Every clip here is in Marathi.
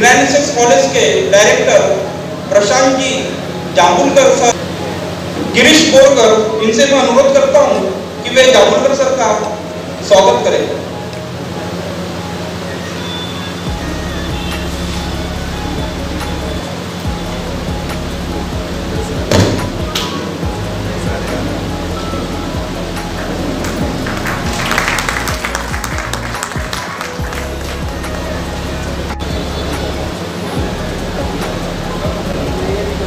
यूनाइटेड कॉलेज के डायरेक्टर प्रशांत जी जांबुलकर सर, गिरीश बोरकर, इनसे मैं अनुरोध करता हूं कि वे जांबुलकर सर का स्वागत करें।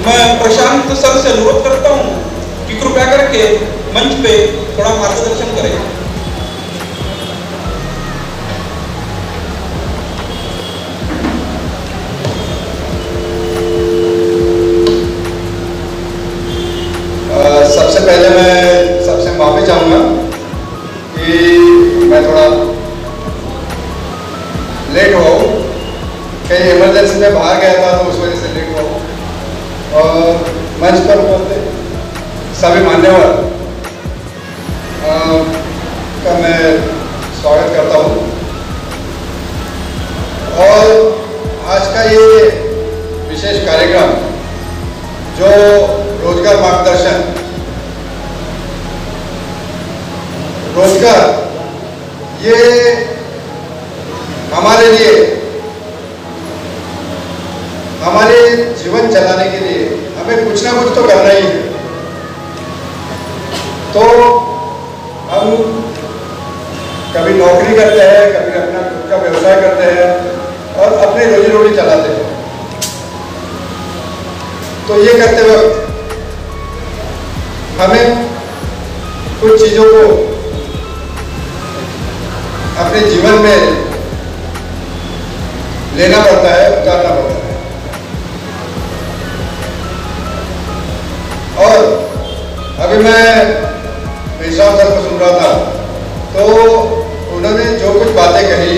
मैं प्रशांत सर से अनुरोध करता हूं कि कृपया करके मंच पे थोड़ा मार्गदर्शन करें। सबसे पहले मैं सबसे माफी चाहूंगा कि मैं थोड़ा लेट हुआ हूँ, कहीं इमरजेंसी में बाहर गया था तो उस वजह से लेट हुआ हूँ। और मंच पर उपस्थित सभी मान्यवर का मैं स्वागत करता हूँ। और आज का ये विशेष कार्यक्रम जो रोजगार मार्गदर्शन, रोजगार ये हमारे लिए, हमारे जीवन चलाने के लिए हमें कुछ ना कुछ तो करना ही है। तो हम कभी नौकरी करते हैं, कभी अपना खुद का व्यवसाय करते हैं और अपनी रोजी रोटी चलाते हैं। तो ये करते वक्त हमें कुछ चीजों को अपने जीवन में लेना पड़ता है, उतारना पड़ता है। और अभी मैं विश्राम सर को सुन रहा था तो उन्होंने जो कुछ बातें कही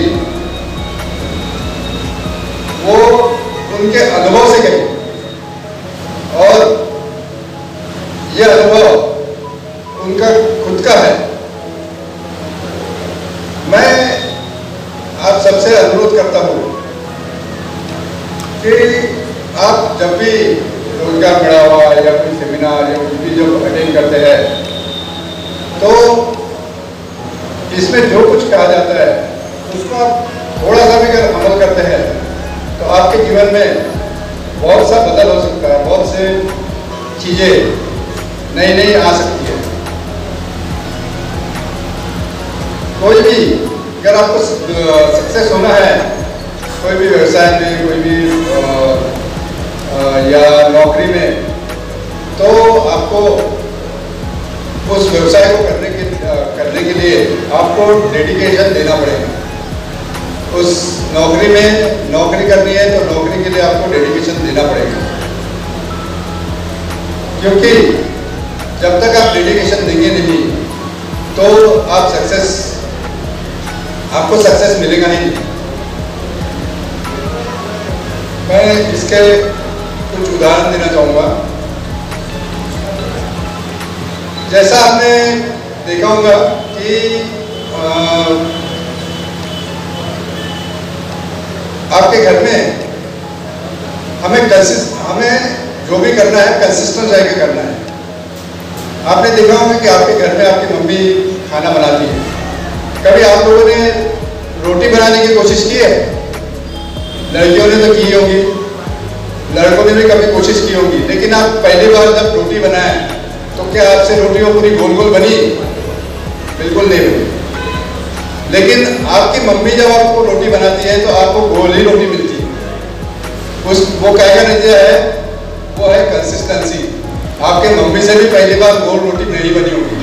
वो उनके अनुभव से कही, और ये अनुभव उनका खुद का है। मैं आप सबसे अनुरोध करता हूँ कि आप जब भी रोजगार मेला हुआ या कोई सेमिनार या कुछ भी जब अटेंड करते हैं तो इसमें जो कुछ कहा जाता है उसको आप थोड़ा सा भी अगर अमल करते हैं तो आपके जीवन में बहुत सा बदल हो सकता है, बहुत से चीजें नई नई आ सकती है। कोई भी अगर आपको सक्सेस होना है कोई भी व्यवसाय में, कोई भी या नौकरी में, तो आपको उस व्यवसाय को करने के लिए आपको डेडिकेशन देना पड़ेगा। उस नौकरी में नौकरी करनी है तो नौकरी के लिए आपको डेडिकेशन देना पड़ेगा, क्योंकि जब तक आप डेडिकेशन देंगे नहीं तो आपको सक्सेस मिलेगा ही नहीं। मैं इसके कुछ उदाहरण देना चाहूँगा। जैसा आपने देखा होगा कि आपके घर में हमें जो भी करना है कंसिस्टेंट रह के करना है। आपने देखा होगा कि आपके घर में आपकी मम्मी खाना बनाती है। कभी आप लोगों ने रोटी बनाने की कोशिश की है? लड़कियों ने तो की होगी, लड़कों ने भी कभी कोशिश की होगी, लेकिन आप पहली बार जब रोटी बनाए तो क्या आपसे रोटी वो पूरी गोल गोल बनी? बिल्कुल नहीं बनी। लेकिन आपकी मम्मी जब आपको रोटी बनाती है तो आपको गोल ही रोटी मिलती है। वो क्या नतीजा है? वो है कंसिस्टेंसी। आपके मम्मी से भी पहली बार गोल रोटी नहीं बनी होगी,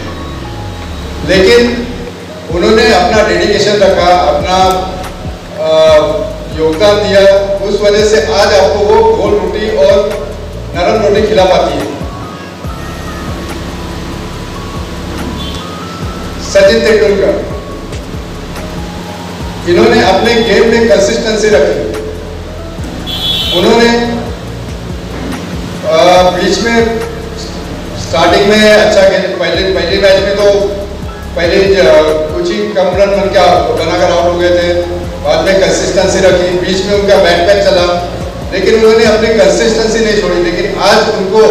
लेकिन उन्होंने अपना डेडिकेशन रखा, अपना योगदान दिया, उस वजह से आज आपको वो गोल रोटी और नरम रोटी खिला पाती है। सचिन तेंदुलकर, इन्होंने अपने गेम में कंसिस्टेंसी रखी। उन्होंने बीच में स्टार्टिंग में अच्छा खेले, पहले मैच में तो कुछ ही कम रन बनाकर आउट हो गए थे। बाद में कंसिस्टेंसी रखी, बीच में उनका बैकपैक चला, लेकिन उन्होंने अपनी कंसिस्टेंसी नहीं छोड़ी। लेकिन आज उनको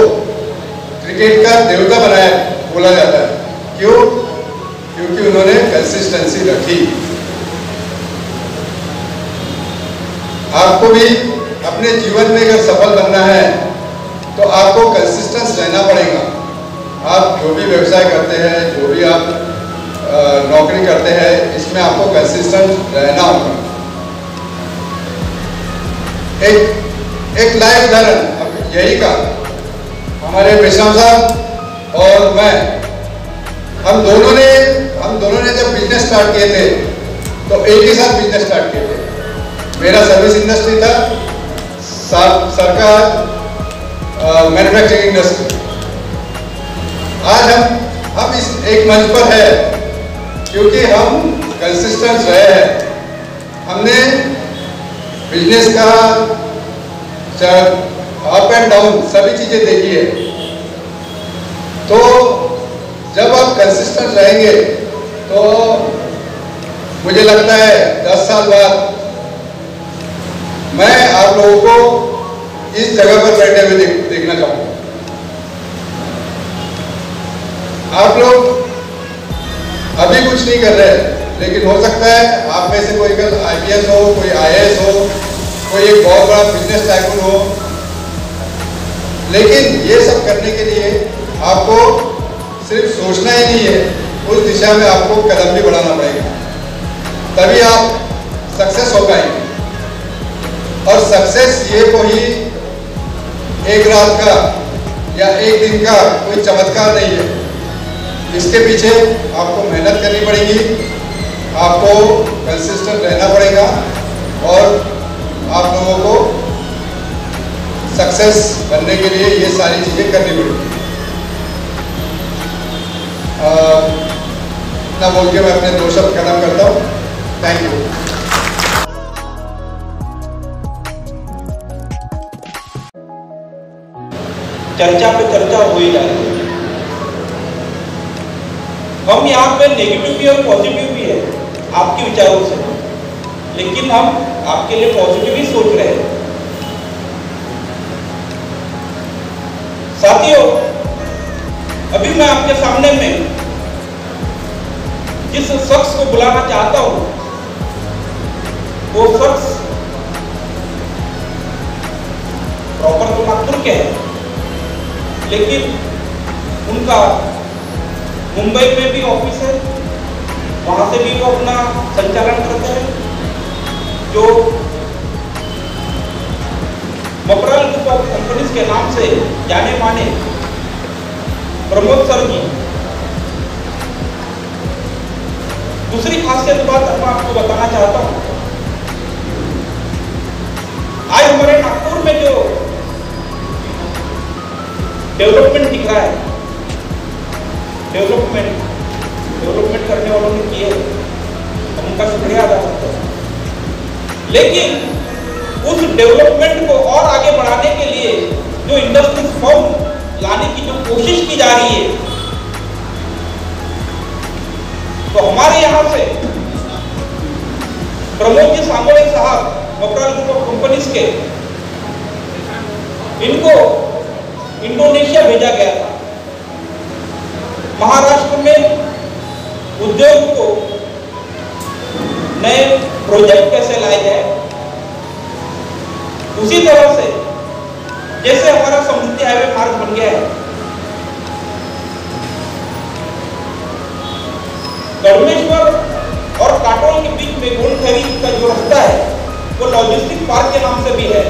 क्रिकेट का देवता बनाया बोला जाता है। क्यों? क्योंकि उन्होंने कंसिस्टेंसी रखी। आपको भी अपने जीवन में अगर सफल बनना है तो आपको कंसिस्टेंस रहना पड़ेगा। आप जो भी व्यवसाय करते हैं, जो भी आप नौकरी करते हैं, इसमें आपको कंसिस्टेंट रहना होगा। एक लाइव उदाहरण यही का, हमारे विश्राम साहब और मैं, हम दोनों ने जब बिजनेस स्टार्ट किए थे तो एक ही साथ बिजनेस स्टार्ट किए थे। मेरा सर्विस इंडस्ट्री था, सर का मैन्युफैक्चरिंग इंडस्ट्री। आज हम इस एक मंच पर है क्योंकि हम कंसिस्टेंट रहे हैं। हमने बिजनेस का अप एंड डाउन सभी चीजें देखी है। तो जब आप कंसिस्टेंट रहेंगे तो मुझे लगता है 10 साल बाद मैं आप लोगों को इस जगह पर बैठे हुए देखना चाहूंगा। आप लोग अभी कुछ नहीं कर रहे, लेकिन हो सकता है आप में से कोई कल IPS हो, कोई IAS हो, कोई एक बहुत बड़ा बिजनेस टाइकून हो। लेकिन ये सब करने के लिए आपको सिर्फ सोचना ही नहीं है, उस दिशा में आपको कदम भी बढ़ाना पड़ेगा, तभी आप सक्सेस हो पाएंगे। और सक्सेस ये कोई एक रात का या एक दिन का कोई चमत्कार नहीं है। इसके पीछे आपको मेहनत करनी पड़ेगी, आपको कंसिस्टेंट रहना पड़ेगा और आप लोगों को सक्सेस बनने के लिए ये सारी चीजें करनी पड़ेगी। इतना बोल के मैं अपने 2 शब्द खत्म करता हूँ। Thank you. चर्चा पे चर्चा हो ही जाती है। हम यहाँ पे नेगेटिव भी और पॉजिटिव भी है आपके विचारों से, लेकिन हम आपके लिए पॉजिटिव ही सोच रहे हैं। साथियों, अभी मैं आपके सामने में जिस शख्स को बुलाना चाहता हूं, वो शख्स प्रॉपर तो नागपुर के हैं, लेकिन उनका मुंबई में भी ऑफिस है, वहां से भी वो अपना संचालन करते हैं। जो मपराल ग्रुप ऑफ कंपनीज के नाम से जाने माने प्रमोद सर जी। दूसरी खासियत बात मैं आपको बताना चाहता हूं, आज हमारे नागपुर में जो डेवलपमेंट दिख रहा है, डेवलपमेंट करने वालों ने किए, हम उनका शुक्रिया अदा करते हैं। लेकिन उस डेवलपमेंट को और आगे बढ़ाने के लिए जो इंडस्ट्री फॉर्म लाने की जो कोशिश की जा रही है, तो हमारे यहां से प्रमोद जी सांगोड़े साहब मपराल ग्रुप ऑफ कंपनीज के, इनको इंडोनेशिया भेजा गया था। महाराष्ट्र में उद्योग को नए प्रोजेक्ट कैसे लाए जाए, उसी तरह से जैसे हमारा समृद्धि हाईवे मार्ग बन गया है, गढ़मेश्वर और काटोल के बीच में गोंडखेरी का जो रास्ता है वो लॉजिस्टिक पार्क के नाम से भी है।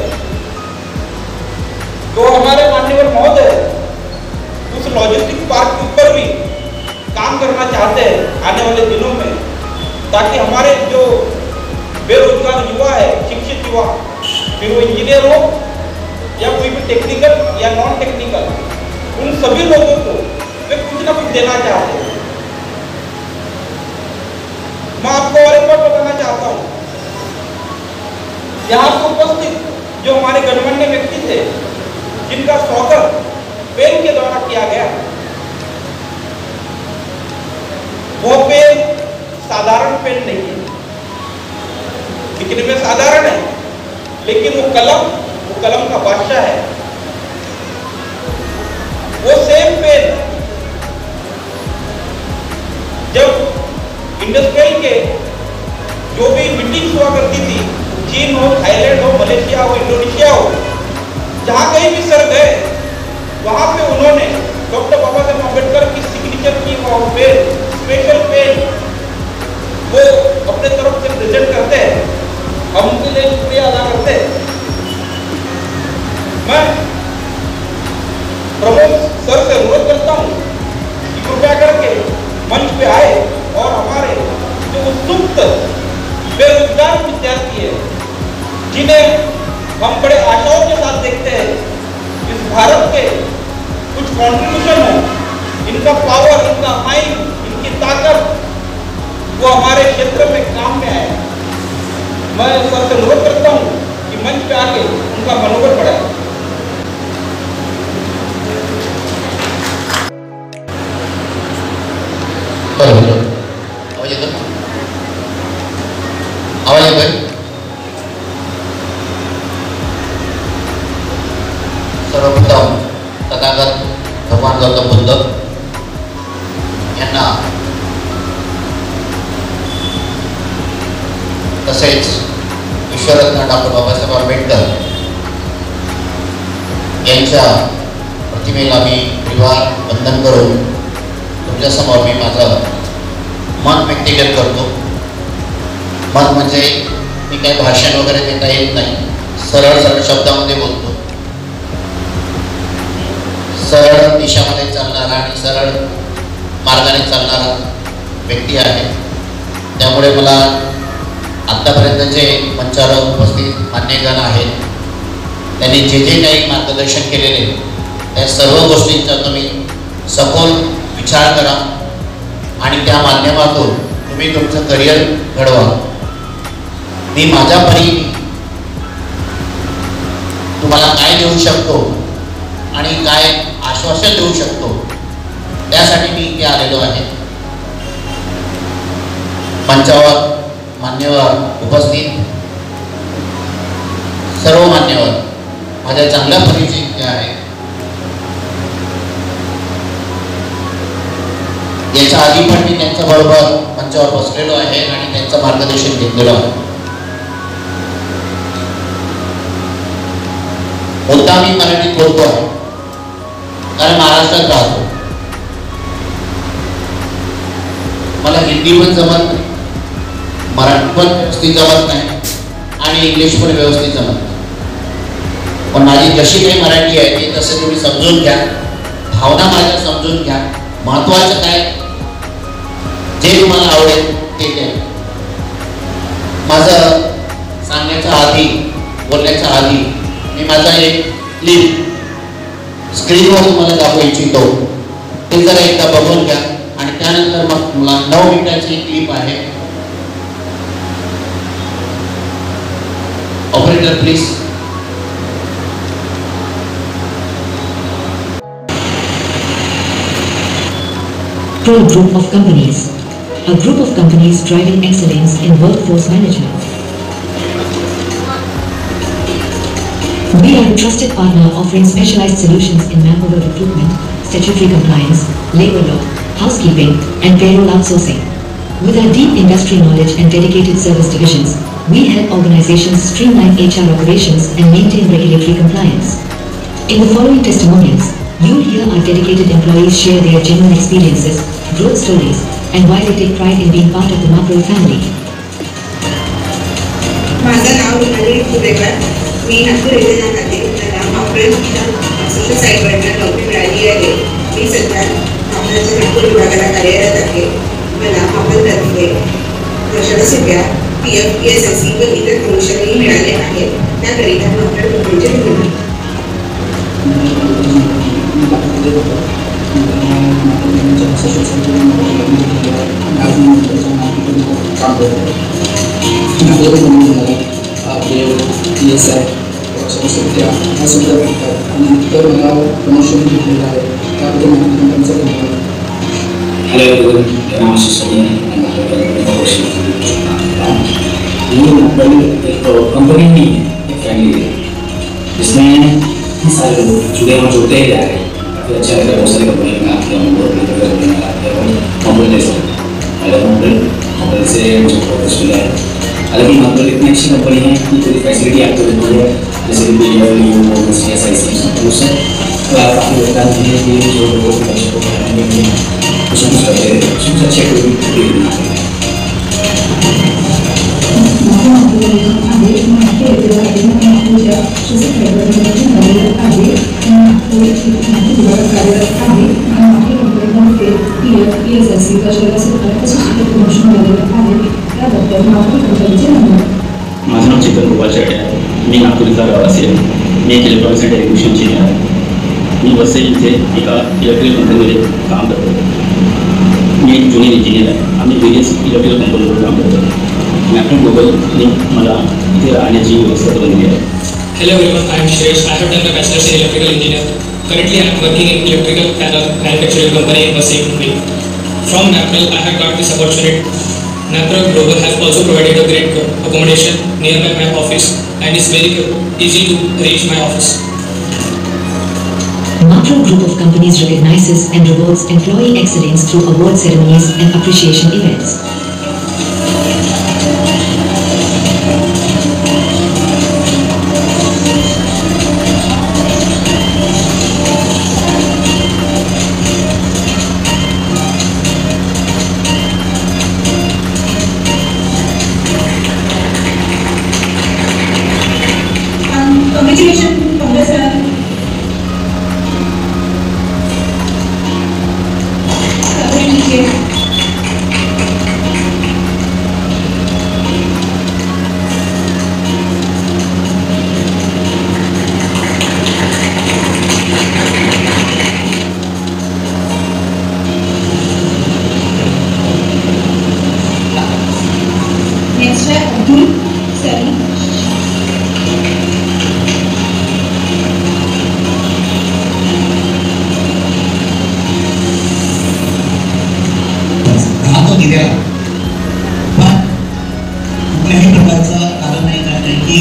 तो हमारे माननीय महोदय उस लॉजिस्टिक पार्क के ऊपर भी काम करना चाहते हैं आने वाले दिनों में, ताकि हमारे जो बेरोजगार युवा है, शिक्षित युवा, फिर वो इंजीनियर हो या कोई भी टेक्निकल या नॉन टेक्निकल, उन सभी लोगों को वे कुछ ना कुछ देना चाहते हैं। मैं आपको और एक बात बताना चाहता हूँ, यहाँ पर उपस्थित जो हमारे गणमान्य व्यक्ति थे, जिनका स्वागत पेन के द्वारा किया गया, वो पेन साधारण पेन नहीं है। दिखने में साधारण है, लेकिन वो कलम का बादशाह है। वो सेम पेन जब इंडस्ट्रियल के जो भी मीटिंग्स हुआ करती थी, चीन हो, थाईलैंड हो, मलेशिया हो, इंडोनेशिया हो, जहाँ कहीं भी सर गए वहाँ पे उन्होंने डॉक्टर बाबा साहेब अम्बेडकर की सिग्नेचर की वो पेन, स्पेशल पेन वो अपने तरफ से प्रेजेंट करते हैं। हम उनके लिए शुक्रिया अदा करते हैं। मैं प्रमोद सर से अनुरोध करता हूँ कि कृपया करके मंच पे आए और हमारे जो उत्सुक बेरोजगार विद्यार्थी है, जिन्हें हम बड़े आशाओं के साथ देखते हैं, इस भारत के कुछ कंट्रीब्यूशन हो, इनका पावर, इनका माइंड, इनकी ताकत वो हमारे क्षेत्र में काम में आए। मैं सर से अनुरोध करता हूँ कि मंच पे आके उनका मनोबल बढ़ाए। आवाज येतोय? सर्वप्रथम तथागत भगवान गौतम बुद्ध यांना तसेच विश्वरत्न डॉक्टर बाबासाहेब आंबेडकर यांच्या प्रतिमेला मी परिवार वंदन करून तुमच्यासमोर मी माझं मन व्यक्तिगत करतो। मन म्हणजे मी काही भाषण वगैरे देता येत नाही, सरळ सरळ शब्दामध्ये बोलतो। सरळ दिशामध्ये चालणारा आणि सरळ मार्गाने चालणारा व्यक्ती आहे। त्यामुळे मला आतापर्यंत जे मंचावर उपस्थित मान्यगण आहेत त्यांनी जे जे काही मार्गदर्शन केलेले त्या सर्व गोष्टींचा तुम्ही सखोल विचार करा आणि त्या माध्यमातून तुम्ही तुमचं करिअर घडवा। मी माझ्या परी तुम्हाला काय देऊ शकतो आणि काय आश्वासन देऊ शकतो त्यासाठी मी इथे आलेलो आहे। मंचावर मान्यवर उपस्थित सर्व मान्यवर माझ्या चांगल्या परिचित आहे। याच्या आधी पण मी त्यांच्या बरोबर मंचावर बसलेलो आहे आणि त्यांचं मार्गदर्शन घेतलेलं आहे। मुद्दा मी मराठीत बोलतो आहे कारण महाराष्ट्रात राहतो। मला हिंदी पण जमत नाही, मराठी पण व्यवस्थित जमत नाही आणि इंग्लिश पण व्यवस्थित जमत नाही। पण माझी जशी काही मराठी आहे ती तसे तुम्ही समजून घ्या, भावना माझ्या समजून घ्या। महत्त्वाचं काय जे तुम्हाला आवडेल ते द्या। माझं सांगण्याच्या आधी, बोलण्याच्या आधी मी माझा एक क्लिप स्क्रीनवर तुम्हाला दाखवू इच्छितो, ते जरा एकदा बघून घ्या आणि त्यानंतर मग मला 9 मिनिटाची क्लिप आहे। Operator please. Pro Group of Companies, a group of companies driving excellence in workforce management. We are a trusted partner offering specialized solutions in manpower recruitment, statutory compliance, labor law, housekeeping, and payroll outsourcing. With our deep industry knowledge and dedicated service divisions, we help organizations streamline HR operations and maintain regulatory compliance. In the following testimonials, you'll hear our dedicated employees share their genuine experiences, growth stories, and why they take pride in being part of the Mapril family. माझं नाव रुपाली कुरेकर, मी नागपूर येथे राहते। मला माप्रेल सोशल साईटवरनं नोकरी मिळाली आहे। मी सध्या माप्रेलच्या नागपूर विभागाला कार्यरत आहे। मला माप्रेलतर्फे प्रशासकीय PF, PSSC व इतर कौशल्यही मिळाले आहेत। त्याकरिता माप्रेल कंपनीचे धन्यवाद। एक कंपनी नहीं है, एक फैमिली है जिसमें सारे लोग जुड़े और जुड़ते ही जा रहे हैं। काफ़ी अच्छा लग रहा है। बहुत सारी कंपनी में काम किया, बहुत कंपनी में काम किया और मॉडल जैसा मॉडल से मुझे बहुत अच्छा मिला है। हालांकि मॉडल इतनी अच्छी कंपनी है कि पूरी फैसिलिटी आपको देती है, जैसे कि उससे काफ़ी लगता है कि जो लोगों को बच्चे को पढ़ाने के लिए कुछ कुछ करते हैं, कुछ अच्छे कोई माझं नाव चेतन गोपाल शेटे आहे. मी नागपूर इथला रहिवासी आहे. मी एक इलेक्ट्रॉनिक्स अँड टेलिव्हिजन इंजिनियर आहे. मी वसई इथे एका इलेक्ट्रिकल कंपनीमध्ये काम करतो. मी एक ज्युनियर इंजिनियर आहे. आम्ही वेरियस इलेक्ट्रिकल कंपनीवर काम करतो. मॅपटॉन ग्लोबलने मला इथे राहण्याची व्यवस्था करून दिली आहे. Hello everyone, I am Shresh. I have done my bachelor's in electrical engineering. Currently, I am working in electrical panel manufacturing company in Vasai, Mumbai. From NAPREL, I have got this opportunity. NAPREL Global has also provided a great accommodation nearby my office and is very easy to reach my office. NAPREL Group of Companies recognizes and rewards employee excellence through award ceremonies and appreciation events. Congratulations, Congress sir. Next है अब्दुल सलीम. दिलेला पण कुठल्याही प्रकारचं कारण नाही कारण की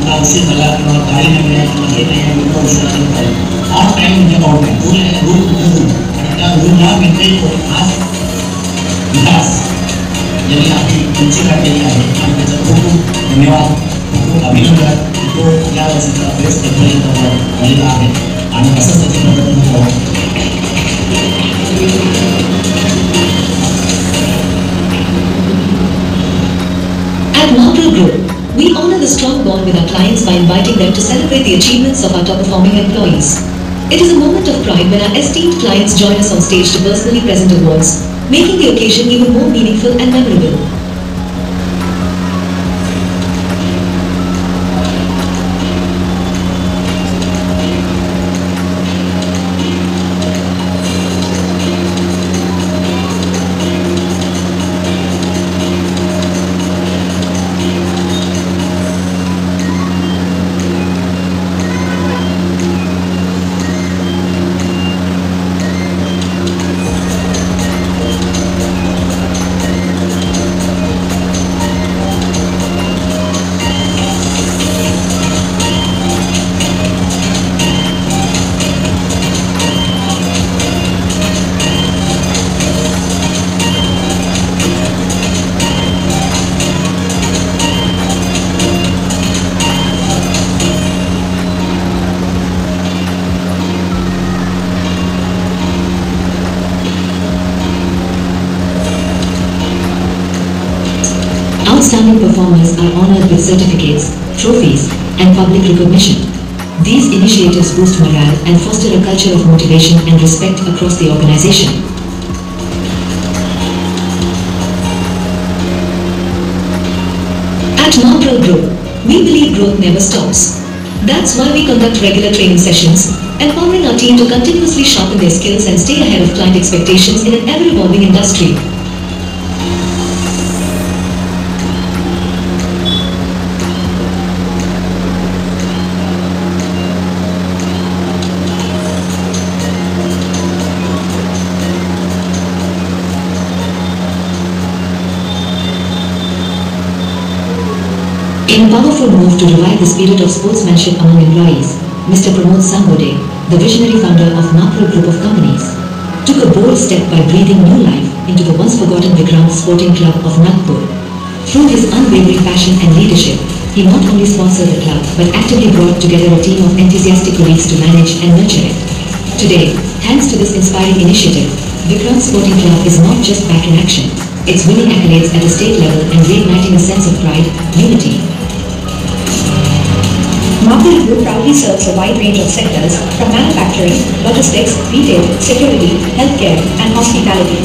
मला उशीर झाला किंवा गाडी नाही मिळाली किंवा हे नाही उशीर झाला. आज टाइम म्हणजे पाऊट आहे. रूल आणि त्या रूलला मेंटेन करून आज विकास यांनी आपली उंची काढलेली आहे आणि त्याचा खूप खूप धन्यवाद, खूप अभिनंदन. तो या वर्षीचा बेस्ट कंपनी झालेला आहे आणि असंच त्याची प्रगती होत. At NAPREL Group, we honor the strong bond with our clients by inviting them to celebrate the achievements of our top-performing employees. It is a moment of pride when our esteemed clients join us on stage to personally present awards, making the occasion even more meaningful and memorable. Outstanding performers are honored with certificates, trophies, and public recognition. These initiatives boost morale and foster a culture of motivation and respect across the organization. At NAPREL Group, we believe growth never stops. That's why we conduct regular training sessions, empowering our team to continuously sharpen their skills and stay ahead of client expectations in an ever-evolving industry. In a powerful move to revive the spirit of sportsmanship among employees, Mr. Pramod Sambode, the visionary founder of Napro Group of Companies, took a bold step by breathing new life into the once-forgotten Vikrant Sporting Club of Nagpur. Through his unwavering passion and leadership, he not only sponsored the club but actively brought together a team of enthusiastic colleagues to manage and nurture it. Today, thanks to this inspiring initiative, Vikrant Sporting Club is not just back in action, it's winning accolades at a state level and reigniting a sense of pride, unity. Napro Group proudly serves a wide range of sectors from manufacturing, logistics, retail, security, healthcare, and hospitality.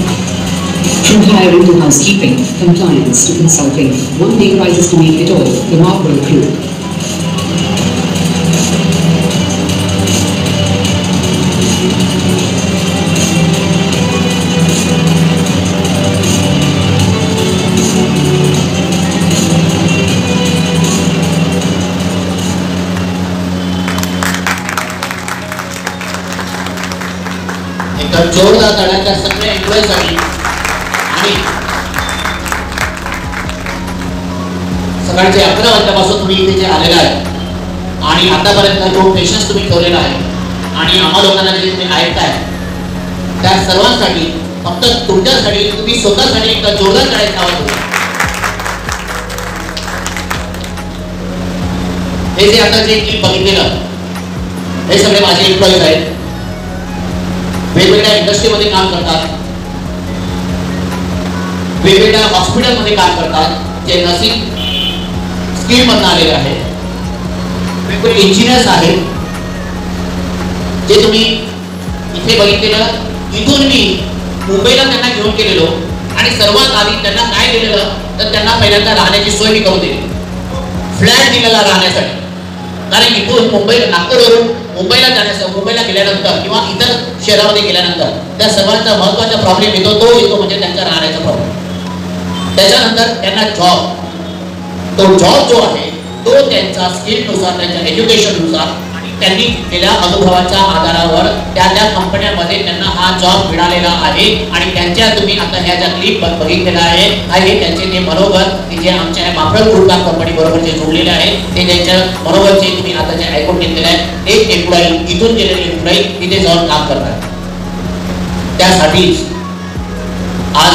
From hiring to housekeeping, compliance to consulting, one day rises to make it all, the Napro Group. जोरदार तडाख्या सगळ्या एम्प्लॉईजसाठी आणि सकाळचे 11 वाजल्यापासून तुम्ही इथे जे आलेला आहे आणि आतापर्यंत जो पेशन्स तुम्ही ठेवलेला आहे आणि आम्हा लोकांना जे तुम्ही ऐकताय त्या सर्वांसाठी फक्त तुमच्यासाठी तुम्ही स्वतःसाठी एक जोरदार तडाखा आवाज होता. हे जे आता जे क्लिप बघितलेलं हे सगळे माझे एम्प्लॉईज आहेत. वेगवेगळ्या इंडस्ट्रीमध्ये काम करतात, वेगवेगळ्या हॉस्पिटलमध्ये काम करतात, जे नर्सिंग स्किलमधून आलेले आहेत, वेगवेगळे इंजिनियर्स आहेत जे तुम्ही इथे बघितलेलं. इथून मी मुंबईला त्यांना घेऊन गेलेलो आणि सर्वात आधी त्यांना काय दिलेलं तर त्यांना पहिल्यांदा राहण्याची सोय मी करून दिली, फ्लॅट दिलेला राहण्यासाठी. कारण इथून नागपूरवरून मुंबईला गेल्यानंतर किंवा इतर शहरामध्ये गेल्यानंतर त्या सर्वांचा महत्त्वाचा प्रॉब्लेम येतो म्हणजे त्यांचा राहण्याचा प्रॉब्लेम. त्याच्यानंतर त्यांना तो जॉब जो आहे तो त्यांचा स्किलनुसार, त्यांच्या एज्युकेशननुसार आणि त्यांनी केलेल्या अनुभवाच्या आधारावर त्या कंपन्यांमध्ये त्यांना हा जॉब मिळालेला आहे. आणि त्यांच्या तुम्ही आता ह्या ज्या क्लिप बघितलेला आहे त्यांचे ते मनोगत जे आमच्या नाप्रो ग्रुप ऑफ कंपनी बरोबर जे जोडलेले आहे ते त्यांच्या मनोगत जे तुम्ही आता जे ऐकून घेतलेले आहे. एक एम्प्लॉई इथून गेलेले एम्प्लॉई तिथे जाऊन काम करतात. त्यासाठीच आज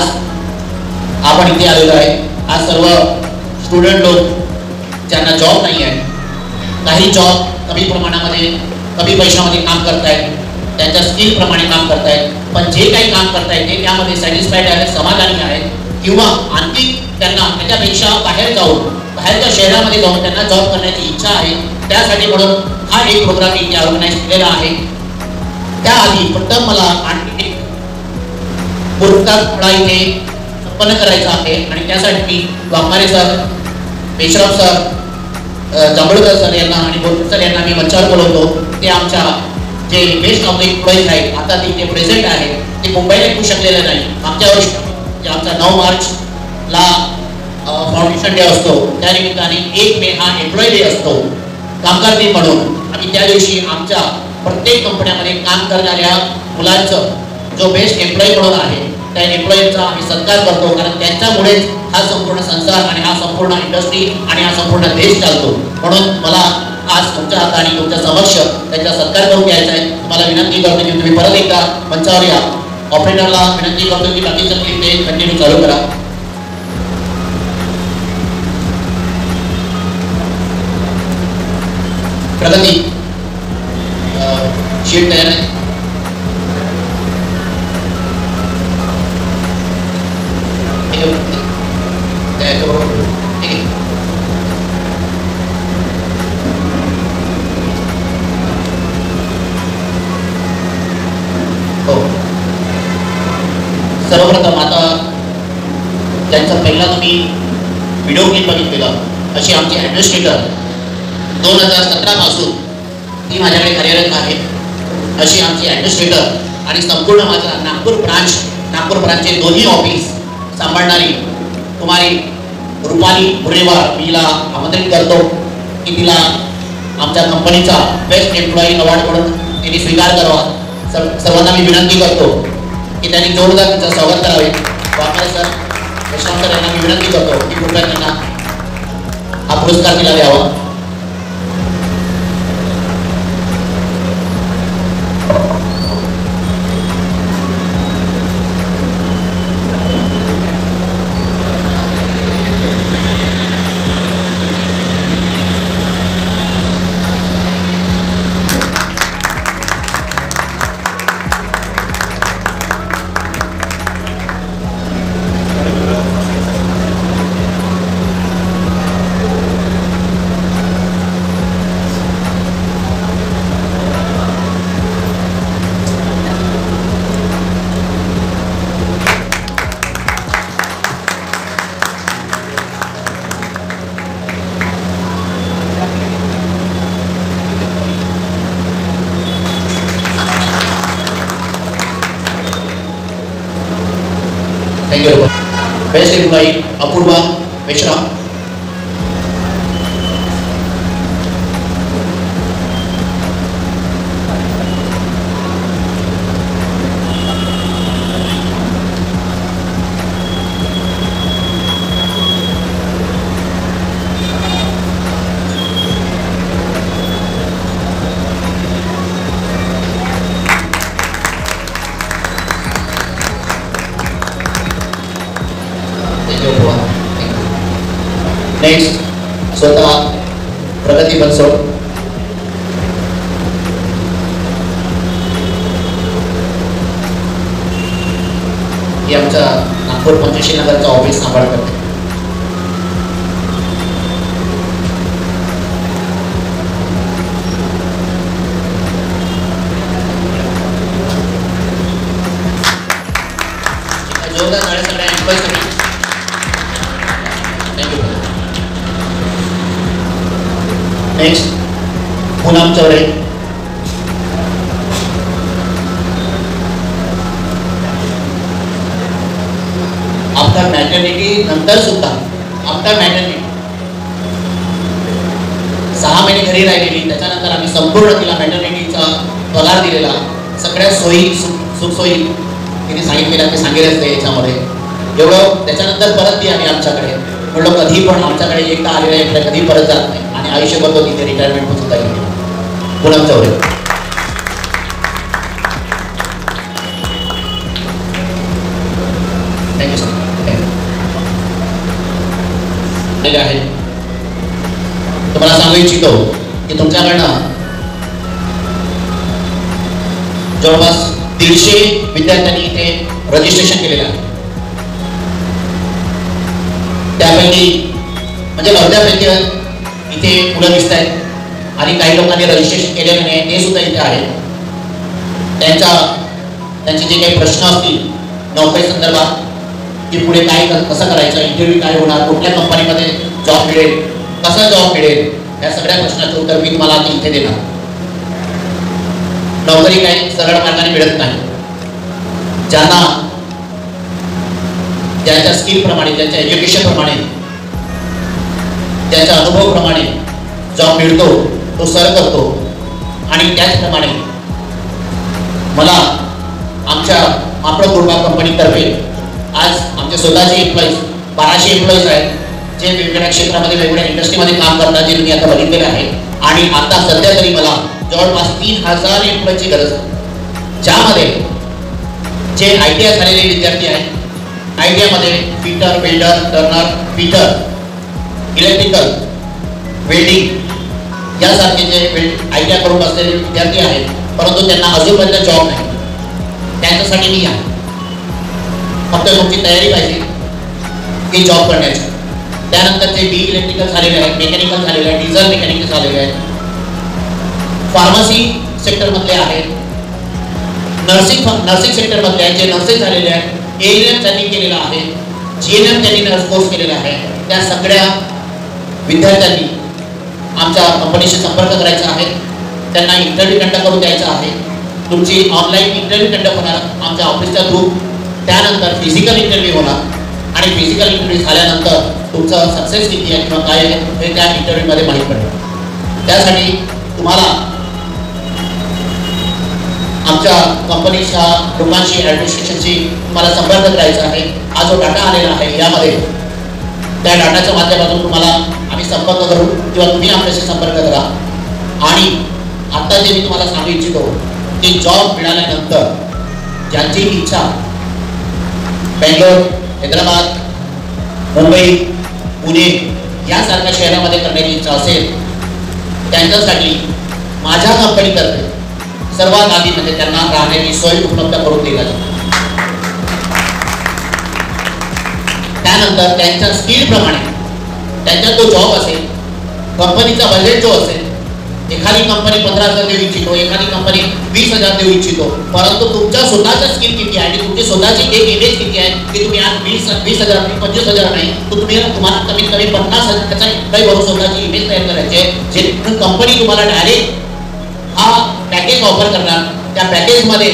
आपण इथे आलेलो आहे. आज सर्व स्टुडंट लोक ज्यांना जॉब नाही आहे, काही जॉब कमी प्रमाणामध्ये कमी पैशामध्ये काम करतायत, त्यांच्या स्किल प्रमाणे काम करतायत, पण जे काही काम करतायत ते त्यामध्ये सॅटिस्फाईड आहेत, समाधानी आहेत किंवा आणखी त्यांना त्याच्यापेक्षा बाहेरच्या शहरामध्ये जाऊन त्यांना जॉब करण्याची इच्छा आहे. त्यासाठी म्हणून हा एक प्रोग्राम इथे ऑर्गनाईज केलेला आहे. त्याआधी फक्त मला आणखी एक पुरस्कार इथे संपन्न करायचा आहे आणि त्यासाठी मी Waghmare sir, Meshram sir, Jambhalkar sir यांना आणि बोरकर सर यांना मी मंचावर बोलवतो. ते आमच्या जे बेस्ट ऑफ द एम्प्लॉईज आहेत आता ते इथे प्रेझेंट आहेत, ते मुंबईला येऊ शकलेले नाही. मागच्या वर्षी जे आमचा 9 मार्चला फाउंडेशन डे असतो त्या निमित्ताने 1 मे हा एम्प्लॉई डे असतो कामगार दिन म्हणून. आणि त्या दिवशी आमच्या प्रत्येक कंपन्यामध्ये काम करणाऱ्या मुलांचं जो बेस्ट एम्प्लॉई म्हणून आहे त्या एम्प्लॉईचा आम्ही सत्कार करतो. कारण त्यांच्यामुळेच हा संपूर्ण संसार आणि हा संपूर्ण इंडस्ट्री आणि हा संपूर्ण देश चालतो. म्हणून मला आज तुमच्या हाताने तुमच्या समक्ष त्यांचा सत्कार करून घ्यायचा आहे. तुम्हाला विनंती करतो की तुम्ही परत एकदा मंचावर या. ऑपरेटरला विनंती करतो की बाकीचं क्लिप ते कंटिन्यू चालू करा. प्रगती शीट तयार आहे. सर्वप्रथम आता त्यांचा पहिला तुम्ही व्हिडिओ क्लिप बघितलेला अशी आमची ॲडमिनिस्ट्रेटर 2017 पासून ती माझ्याकडे कार्यरत आहे. अशी आमची ॲडमिनिस्ट्रेटर आणि संपूर्ण माझा नागपूर ब्रांचचे दोन्ही ऑफिस सांभाळणारी कुमारी रुपाली मुरेवार, मी तिला आमंत्रित करतो की तिला आमच्या कंपनीचा बेस्ट एम्प्लॉई अवॉर्ड म्हणून तिने स्वीकार करावा. सर्वांना मी विनंती करतो की त्यांनी जोरदार तिचं स्वागत करावे. वाघमारे सर, मेश्राम सर यांना मी विनंती करतो की कृपया त्यांना हा पुरस्कार तिला द्यावा. Thank you. Best invite Apurva Mishra. Next, स्वतः प्रगती बनसोड. ही आमच्या नागपूर 85 नगरचा ऑफिस सांभाळ करते. जोरदार टाळ्या सगळ्या एम्प्लॉईजसाठी. Thank you. Next Poonam Chaure. After maternity नंतर सुद्धा आफ्टर मॅटर्निटी 6 महिने घरी राहिलेली, त्याच्यानंतर आम्ही संपूर्ण तिला मॅटर्निटीचा पगार दिलेला, सगळ्या सोयी सुखसोयी तिने सांगितलेल्या ते सांगेलच ते याच्यामध्ये एवढं. त्याच्यानंतर परत ती आली आमच्याकडे. म्हणलं कधी पण आमच्याकडे एकदा आलेला एकदा कधी परत जात नाही आणि आयुष्यभर तो तिथे रिटायरमेंट पण सुद्धा घेतली. पूनम चौरे. Thank you sir. आहे तुम्हाला सांगू इच्छितो की तुमच्याकडनं जवळपास 150 विद्यार्थ्यांनी इथे रजिस्ट्रेशन केलेलं आहे. त्यापैकी म्हणजे अर्ध्यापैकी इथे मुलं दिसत आहेत आणि काही लोकांनी रजिस्ट्रेशन केलेलं नाही ते सुद्धा इथे आहेत. त्यांचे जे काही प्रश्न असतील नोकरी संदर्भात की पुढे काय कसं करायचं, इंटरव्ह्यू काय होणार, कुठल्या कंपनीमध्ये जॉब मिळेल, कसा जॉब मिळेल, या सगळ्या प्रश्नाचं उत्तर मी तुम्हाला इथे देणार. नोकरी काही सरळ मार्गाने मिळत नाही. ज्यांना ज्याच्या स्किल प्रमाणे, ज्याच्या एज्युकेशन प्रमाणे, ज्याच्या अनुभव प्रमाणे जॉब मिळतो तो सर करतो. आणि त्याचप्रमाणे मला आमच्या माप्रद गुरबा कंपनीतर्फे आज आमचे स्वतःचे एम्प्लॉईज 1200 एम्प्लॉईज आहेत जे वेगवेगळ्या क्षेत्रामध्ये वेगवेगळ्या इंडस्ट्रीमध्ये काम करतात, जे तुम्ही आता बघितलेलं आहे. आणि आता सध्या तरी मला जवळपास 3000 एम्प्लॉईची गरज आहे, ज्यामध्ये जे ITI झालेले विद्यार्थी आहेत. ITI मध्ये fitter, welder, Turner, fitter, electrical, welding यासारखे जे ITI करून असलेले विद्यार्थी आहेत, परंतु त्यांना अजूनपर्यंत जॉब नाही. त्यांच्यासाठी मी आहे. फक्त तुमची तयारी पाहिजे की जॉब करण्याची. त्यानंतर ते बी इलेक्ट्रिकल झालेले आहेत, मेकॅनिकल झालेले आहेत, डिझेल मेकॅनिकल झालेले आहेत, फार्मसी सेक्टरमधले आहेत, नर्सिंग सेक्टरमधले आहेत जे नर्सिंग झालेले आहेत, ANM त्यांनी केलेला आहे, GNM त्यांनी नर्स कोर्स केलेला आहे. त्या सगळ्या विद्यार्थ्यांनी आमच्या कंपनीशी संपर्क करायचा आहे. त्यांना इंटरव्ह्यू कंडक्ट करून द्यायचा आहे. तुमची ऑनलाईन इंटरव्ह्यू कंडक्ट होणार आमच्या ऑफिसच्या थ्रू. त्यानंतर फिजिकल इंटरव्ह्यू होणार आणि फिजिकल इंटरव्ह्यू झाल्यानंतर तुमचं सक्सेस किती आहे किंवा काय आहे हे त्या इंटरव्ह्यूमध्ये माहीत पडेल. त्यासाठी तुम्हाला आमच्या कंपनीच्या लोकांशी, ॲडमिनिस्ट्रेशनशी तुम्हाला संपर्क करायचा आहे. हा जो डाटा आलेला आहे यामध्ये त्या डाटाच्या माध्यमातून तुम्हाला आम्ही आम्ही संपर्क करू किंवा तुम्ही आमच्याशी संपर्क करा. आणि आता जे मी तुम्हाला सांगू इच्छितो की जॉब मिळाल्यानंतर ज्यांची इच्छा बेंगलोर, हैदराबाद, मुंबई, पुणे यासारख्या शहरामध्ये करण्याची इच्छा असेल त्यांच्यासाठी माझ्या कंपनीतर्फे सर्वात आधी म्हणजे त्यांना राहण्याची सोय उपलब्ध करून दिली जाते. त्यानंतर त्यांच्या स्किल प्रमाणे त्यांचा जो जॉब असेल, कंपनीचा बजेट जो असेल, एखादी कंपनी 15,000 देऊ इच्छितो, एखादी कंपनी 20,000 देऊ इच्छितो, परंतु तुमच्या स्वतःचा स्किल किती आहे आणि तुमची स्वतःची एक इमेज किती आहे की तुम्ही आज 20,000 नाही 25,000 नाही तर तुम्हाला कमीत कमी 50,000 त्याचा काही भरू स्वतःची इमेज तयार करायची आहे, जे कंपनी तुम्हाला डायरेक्ट हा पॅकेज ऑफर करणार. त्या पॅकेजमध्ये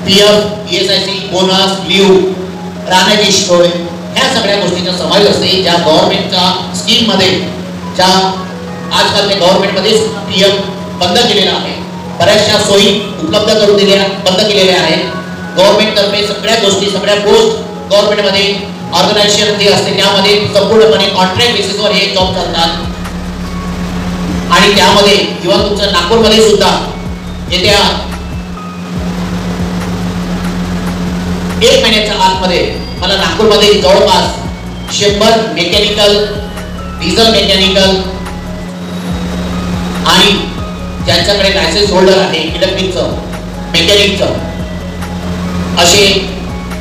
PF, ESIC, बोनस, लीव, राहण्याची सोय ह्या सगळ्या गोष्टींचा समावेश असते. ज्या गव्हर्नमेंटच्या स्कीममध्ये ज्या आजकाल ते गव्हर्नमेंटमध्ये PF बंद केलेला आहे, बऱ्याचशा सोयी उपलब्ध करून दिल्या बंद केलेल्या आहेत. गव्हर्नमेंटतर्फे सगळ्या गोष्टी सगळ्या पोस्ट गव्हर्नमेंटमध्ये ऑर्गनायझेशन जे असते त्यामध्ये संपूर्णपणे कॉन्ट्रॅक्ट बेसिसवर हे जॉब चालतात. आणि त्यामध्ये किंवा तुमचं नागपूरमध्ये सुद्धा येत्या 1 महिन्याच्या आतमध्ये मला नागपूरमध्ये जवळपास 100 मेकॅनिकल, डिझेल मेकॅनिकल आणि ज्यांच्याकडे लायसन्स होल्डर आहे इलेक्ट्रिकचं, मेकॅनिकचं असे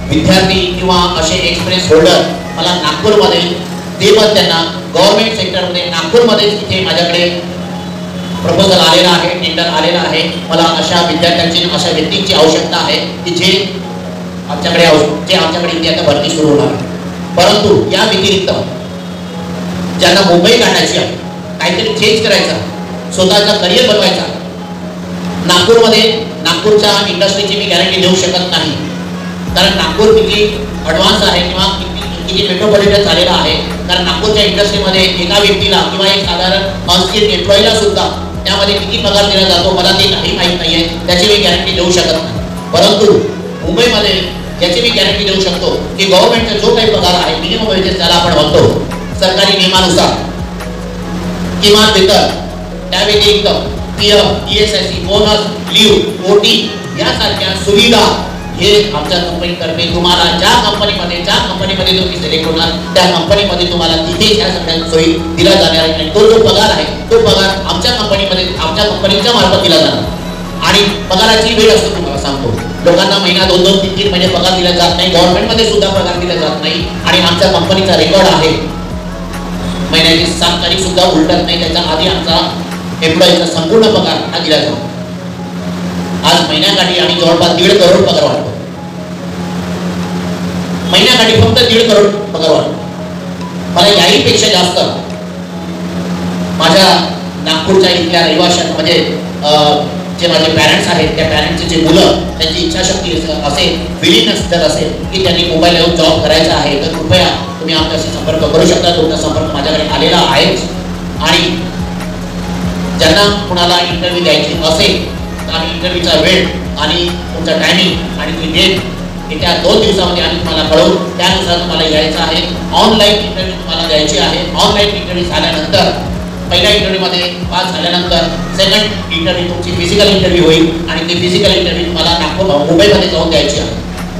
विद्यार्थी किंवा असे एक्सपिरियन्स होल्डर मला नागपूरमध्ये ते पण त्यांना गव्हर्नमेंट सेक्टरमध्ये नागपूरमध्ये इथे माझ्याकडे प्रपोजल आलेला आहे, टेंडर आलेला आहे. मला अशा विद्यार्थ्यांची अशा व्यक्तींची आवश्यकता आहे की जे आमच्याकडे इथे आता भरती सुरू होणार आहे. परंतु या व्यतिरिक्त ज्यांना मुंबई काढायची आहे, काहीतरी चेंज करायचा, स्वतःचा करिअर बनवायचा, नागपूरच्या इंडस्ट्रीची मी गॅरंटी देऊ शकत नाही, कारण नागपूर किती ॲडव्हान्स आहे किंवा किती मेट्रोपॉलिटन झालेला आहे. कारण नागपूरच्या इंडस्ट्रीमध्ये एका व्यक्तीला किंवा एक साधारण अनस्किल्ड एम्प्लॉईला सुद्धा त्यामध्ये किती पगार दिला जातो मला ते काही माहीत नाही आहे, त्याची मी गॅरंटी देऊ शकत नाही. परंतु मुंबईमध्ये याची मी गॅरंटी देऊ शकतो की गव्हर्नमेंटचा जो काही पगार आहे, मिनिमम वेजेस त्याला आपण म्हणतो, सरकारी नियमानुसार किमान वेतन, त्या व्यतिरिक्त PF, ESIC, bonus, leave, OT यासारख्या सुविधा हे आमच्या कंपनीतर्फे तुम्हाला ज्या कंपनीमध्ये तुम्ही सिलेक्ट होणार त्या कंपनीमध्ये तुम्हाला तिथे या सगळ्या सोयी दिल्या जाणार आहे. तो जो पगार आहे तो पगार आमच्या कंपनीच्या मार्फत दिला जाणार. आणि पगाराची वेळ असतो तुम्हाला सांगतो, लोकांना महिना 2-2, 3-3 महिने पगार दिला जात नाही, गव्हर्नमेंटमध्ये सुद्धा पगार दिला जात नाही. आणि आमच्या कंपनीचा रेकॉर्ड आहे महिन्याची 7 तारीख सुद्धा उलटत नाही, त्याच्या आधी आमचा एम्प्लॉईचा संपूर्ण पगार हा दिला जातो. आज महिन्याकाठी आणि जवळपास 1.5 करोड पगार वाढतो, महिन्याकाठी फक्त 1.5 करोड पगार वाढतो. मला याही पेक्षा जास्त माझ्या नागपूरच्या इथल्या रहिवाशांना म्हणजे जे माझे पॅरेंट्स आहेत त्या पॅरेंट्सचे जे मुलं त्यांची इच्छाशक्ती असेल, विलिंगनेस जर असेल की त्यांनी मुंबईला येऊन जॉब करायचा आहे तर कृपया तुम्ही आमच्याशी संपर्क करू शकता. तुमचा संपर्क माझ्याकडे आलेला आहेच. आणि ज्यांना कुणाला इंटरव्ह्यू द्यायची असेल तर आम्ही इंटरव्ह्यूचा वेळ आणि तुमचा टायमिंग आणि ती डेट येत्या 2 दिवसामध्ये आम्ही तुम्हाला कळवू. त्यानुसार तुम्हाला यायचं आहे. ऑनलाईन इंटरव्ह्यू तुम्हाला द्यायची आहे. ऑनलाईन इंटरव्ह्यू झाल्यानंतर पहिल्या इंटरव्ह्यूमध्ये पास झाल्यानंतर सेकंड इंटरव्ह्यू तुमची फिजिकल इंटरव्ह्यू होईल आणि ती फिजिकल इंटरव्ह्यू तुम्हाला मुंबईमध्ये जाऊन द्यायची आहे.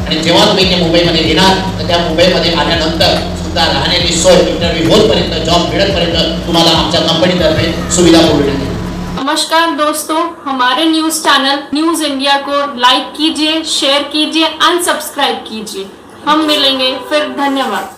आणि जेव्हा तुम्ही ते मुंबईमध्ये येणार तर त्या मुंबईमध्ये आल्यानंतर सुद्धा राहण्याची सोय इंटरव्ह्यू होतपर्यंत, जॉब मिळतपर्यंत तुम्हाला आमच्या कंपनीतर्फे सुविधा पुरवण्यात येईल. नमस्कार दोस्तों, हमारे न्यूज़ चैनल न्यूज़ इंडिया को लाइक कीजिए, शेयर कीजिए, अनसब्सक्राइब कीजिए. हम मिलेंगे फिर. धन्यवाद.